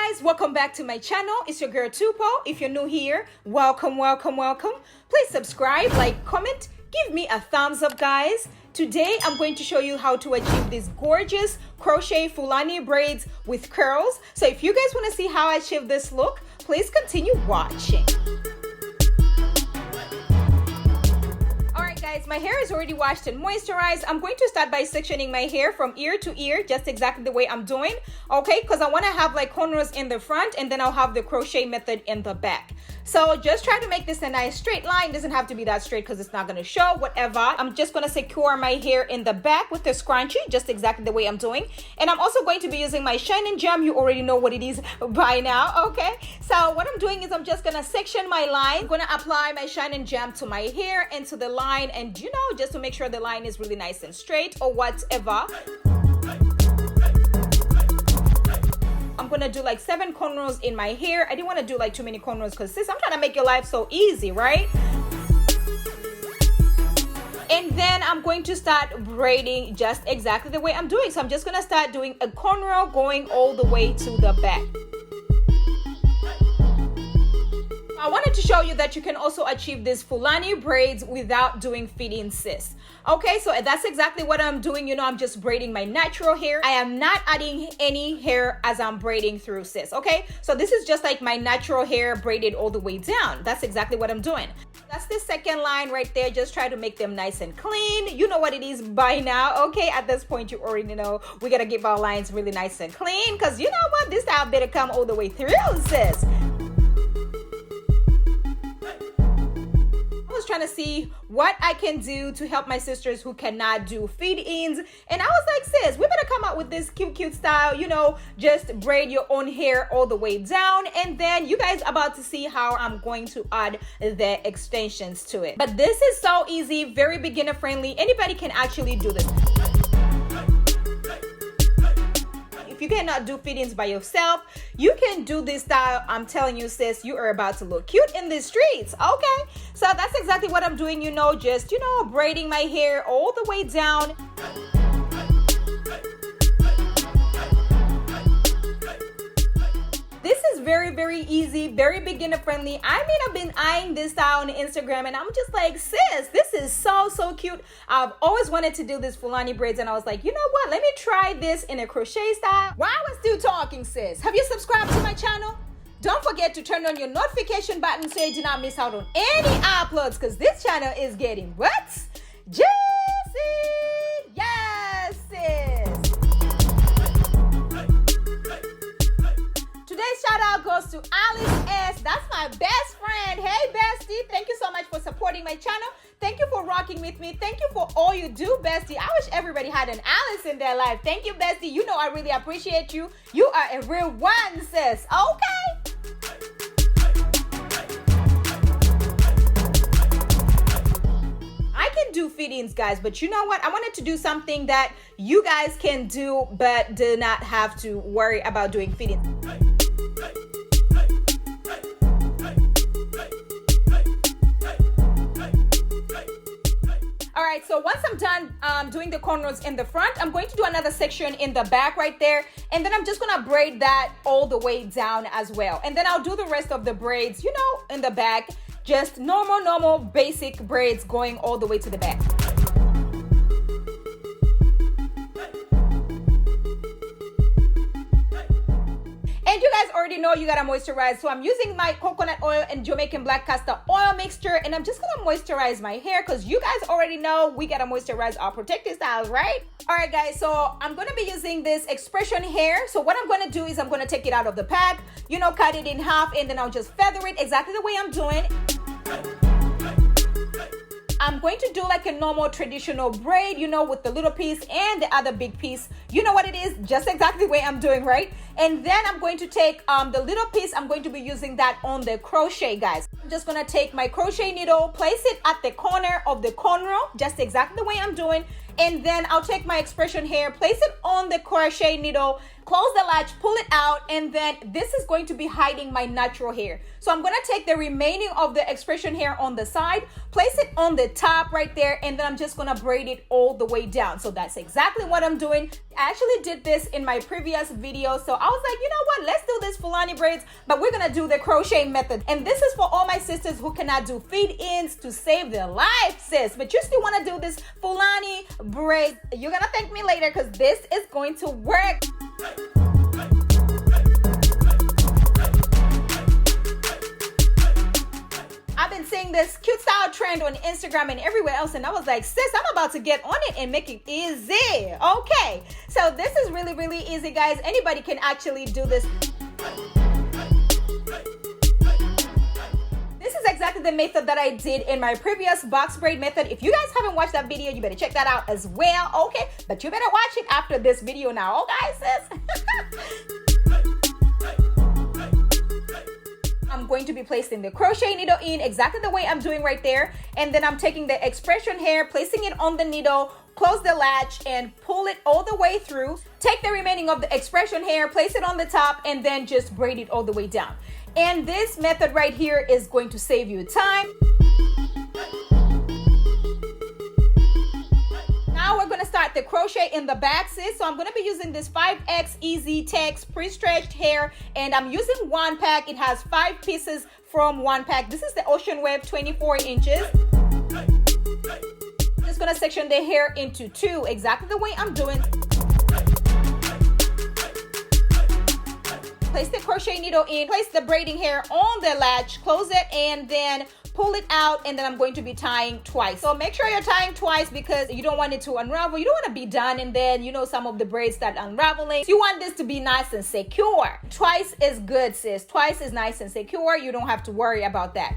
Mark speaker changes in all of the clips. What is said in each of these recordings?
Speaker 1: guys, welcome back to my channel. It's your girl Tupo. If you're new here, welcome. Please subscribe, like, comment, give me a thumbs up, guys. Today I'm going to show you how to achieve these gorgeous crochet Fulani braids with curls. So if you guys want to see how I achieve this look, please continue watching. My hair is already washed and moisturized. I'm going to start by sectioning my hair from ear to ear, just exactly the way I'm doing, okay? Because I want to have like cornrows in the front, and then I'll have the crochet method in the back. So just try to make this a nice straight line. It doesn't have to be that straight because it's not going to show, whatever. I'm just going to secure my hair in the back with the scrunchie, just exactly the way I'm doing. And I'm also going to be using my shining gem. You already know what it is by now, okay? So what I'm doing is I'm just going to section my line. I'm going to apply my shining gem to my hair and to the line, and you know, just to make sure the line is really nice and straight or whatever. I'm gonna do like 7 cornrows in my hair. I didn't want to do like too many cornrows because sis, I'm trying to make your life so easy, right? And then I'm going to start braiding just exactly the way I'm doing. So I'm just gonna start doing a cornrow going all the way to the back. I wanted to show you that you can also achieve these Fulani braids without doing fitting, sis. Okay, so that's exactly what I'm doing. You know, I'm just braiding my natural hair. I am not adding any hair as I'm braiding through, sis. Okay, so this is just like my natural hair braided all the way down. That's exactly what I'm doing. That's the second line right there. Just try to make them nice and clean. You know what it is by now. Okay, at this point you already know we gotta keep our lines really nice and clean, because you know what, this style better come all the way through, sis. Trying to see what I can do to help my sisters who cannot do feed-ins, and I was like, sis, we better come out with this cute style, you know, just braid your own hair all the way down, and then you guys about to see how I'm going to add the extensions to it. But this is so easy, very beginner friendly. Anybody can actually do this. If you cannot do fit-ins by yourself, you can do this style. I'm telling you, sis, you are about to look cute in the streets, okay? So that's exactly what I'm doing, you know, just, you know, braiding my hair all the way down. This is very easy, very beginner friendly. I mean, I've been eyeing this style on Instagram, and I'm just like, sis, this is so cute. I've always wanted to do this Fulani braids, and I was like, you know what, let me try this in a crochet style. While I was still talking, sis, have you subscribed to my channel? Don't forget to turn on your notification button so you do not miss out on any uploads, because this channel is getting what? Juicy! Yes, sis! Today's shout out goes to Alice S. That's my best friend. Hey, bestie. Thank you so much for supporting my channel. Thank you for rocking with me. Thank you for all you do, bestie. I wish everybody had an Alice in their life. Thank you, bestie. You know I really appreciate you. You are a real one, sis. Okay? I can do fit-ins, guys, but you know what? I wanted to do something that you guys can do but do not have to worry about doing fit-ins. Alright, so once I'm done doing the cornrows in the front, I'm going to do another section in the back right there, and then I'm just gonna braid that all the way down as well. And then I'll do the rest of the braids, you know, in the back, just normal basic braids going all the way to the back. And you guys already know you gotta moisturize, so I'm using my coconut oil and Jamaican black castor oil mixture, and I'm just gonna moisturize my hair because you guys already know we gotta moisturize our protective styles, right? All right, guys, so I'm gonna be using this X-pression hair. So what I'm gonna do is I'm gonna take it out of the pack, you know, cut it in half, and then I'll just feather it exactly the way I'm doing. I'm going to do like a normal traditional braid, you know, with the little piece and the other big piece. You know what it is, just exactly the way I'm doing, right? And then I'm going to take the little piece, I'm going to be using that on the crochet, guys. I'm just gonna take my crochet needle, place it at the corner of the cornrow, just exactly the way I'm doing. And then I'll take my X-pression hair, place it on the crochet needle, close the latch, pull it out, and then this is going to be hiding my natural hair. So I'm gonna take the remaining of the X-pression hair on the side, place it on the top right there, and then I'm just gonna braid it all the way down. So that's exactly what I'm doing. I actually did this in my previous video, so I was like, you know what, let's do this Fulani braids, but we're gonna do the crochet method. And this is for all my sisters who cannot do feed-ins to save their life, sis. But you still wanna do this Fulani braid. You're gonna thank me later because this is going to work. I've been seeing this cute style trend on Instagram and everywhere else, and I was like, sis, I'm about to get on it and make it easy. Okay, so this is really, really easy, guys. Anybody can actually do this. This is exactly the method that I did in my previous box braid method. If you guys haven't watched that video, you better check that out as well, okay? But you better watch it after this video now, okay, sis? I'm going to be placing the crochet needle in exactly the way I'm doing right there, and then I'm taking the X-pression hair, placing it on the needle, close the latch and pull it all the way through. Take the remaining of the X-pression hair, place it on the top, and then just braid it all the way down. And this method right here is going to save you time. Now we're gonna start the crochet in the back, sis. So I'm gonna be using this 5X EZ Tex Pre Stretched hair, and I'm using one pack. It has 5 pieces from one pack. This is the Ocean Web 24 inches. Just gonna section the hair into 2, exactly the way I'm doing. Place the crochet needle in, place the braiding hair on the latch, close it, and then pull it out, and then I'm going to be tying twice. So make sure you're tying twice because you don't want it to unravel. You don't want to be done and then, you know, some of the braids start unraveling. You want this to be nice and secure. Twice is good, sis. Twice is nice and secure. You don't have to worry about that.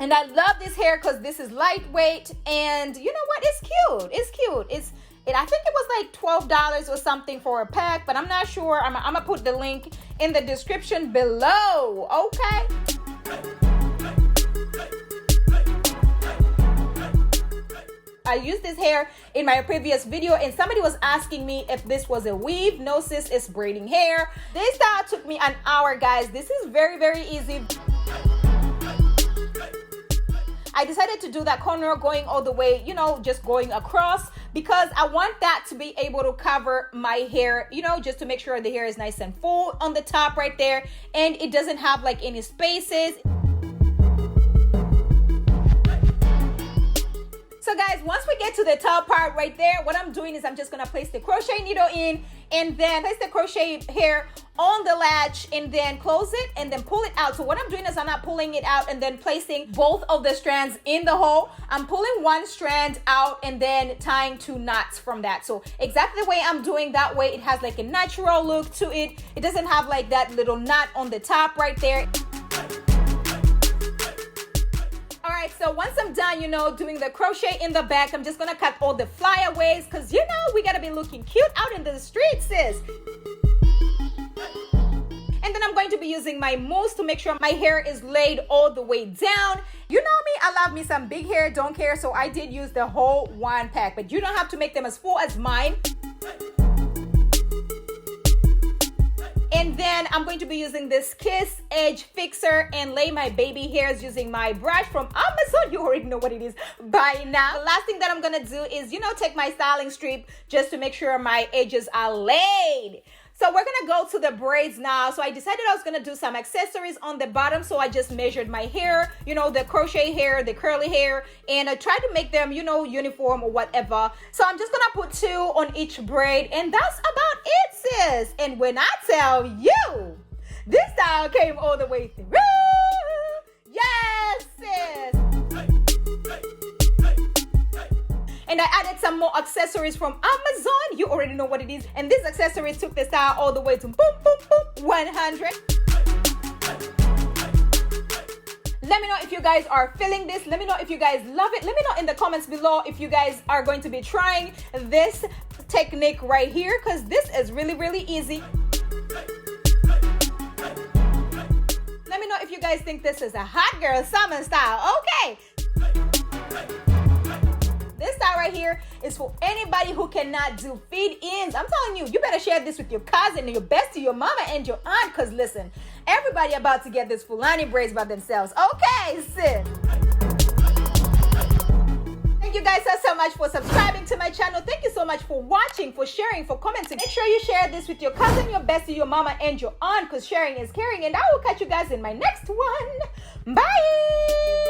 Speaker 1: And I love this hair because this is lightweight, and you know what? It's cute. It's cute. I think it was like $12 or something for a pack, but I'm not sure. I'm gonna put the link in the description below, okay? I used this hair in my previous video, and somebody was asking me if this was a weave. No, sis, it's braiding hair. This style took me an hour, guys. This is very, very easy. I decided to do that corner going all the way, you know, just going across, because I want that to be able to cover my hair, you know, just to make sure the hair is nice and full on the top right there, and it doesn't have like any spaces. So guys, once we get to the top part right there, what I'm doing is I'm just gonna place the crochet needle in, and then place the crochet hair on the latch, and then close it and then pull it out. So what I'm doing is I'm not pulling it out and then placing both of the strands in the hole. I'm pulling one strand out and then tying 2 knots from that. So exactly the way I'm doing, that way it has like a natural look to it. It doesn't have like that little knot on the top right there. Alright, so once I'm done, you know, doing the crochet in the back, I'm just gonna cut all the flyaways, because you know we gotta be looking cute out in the streets, sis. And then I'm going to be using my mousse to make sure my hair is laid all the way down. You know me, I love me some big hair, don't care, so I did use the whole 1 pack, but you don't have to make them as full as mine. And then I'm going to be using this Kiss Edge Fixer and lay my baby hairs using my brush from Amazon. You already know what it is by now. The last thing that I'm gonna do is, you know, take my styling strip just to make sure my edges are laid. So we're gonna go to the braids now. So I decided I was gonna do some accessories on the bottom. So I just measured my hair, you know, the crochet hair, the curly hair, and I tried to make them, you know, uniform or whatever. So I'm just gonna put 2 on each braid, and that's about it, sis. And when I tell you, this style came all the way through. Yes, sis. And I added some more accessories from Amazon. You already know what it is. And these accessories took the style all the way to boom, boom, boom, 100. Let me know if you guys are feeling this. Let me know if you guys love it. Let me know in the comments below if you guys are going to be trying this technique right here, because this is really, really easy. Let me know if you guys think this is a hot girl summer style. Okay. This style right here is for anybody who cannot do feed-ins. I'm telling you, you better share this with your cousin, your bestie, your mama, and your aunt, because listen, everybody about to get this Fulani braids by themselves. Okay, sis. Thank you guys so much for subscribing to my channel. Thank you so much for watching, for sharing, for commenting. Make sure you share this with your cousin, your bestie, your mama, and your aunt, because sharing is caring. And I will catch you guys in my next one. Bye.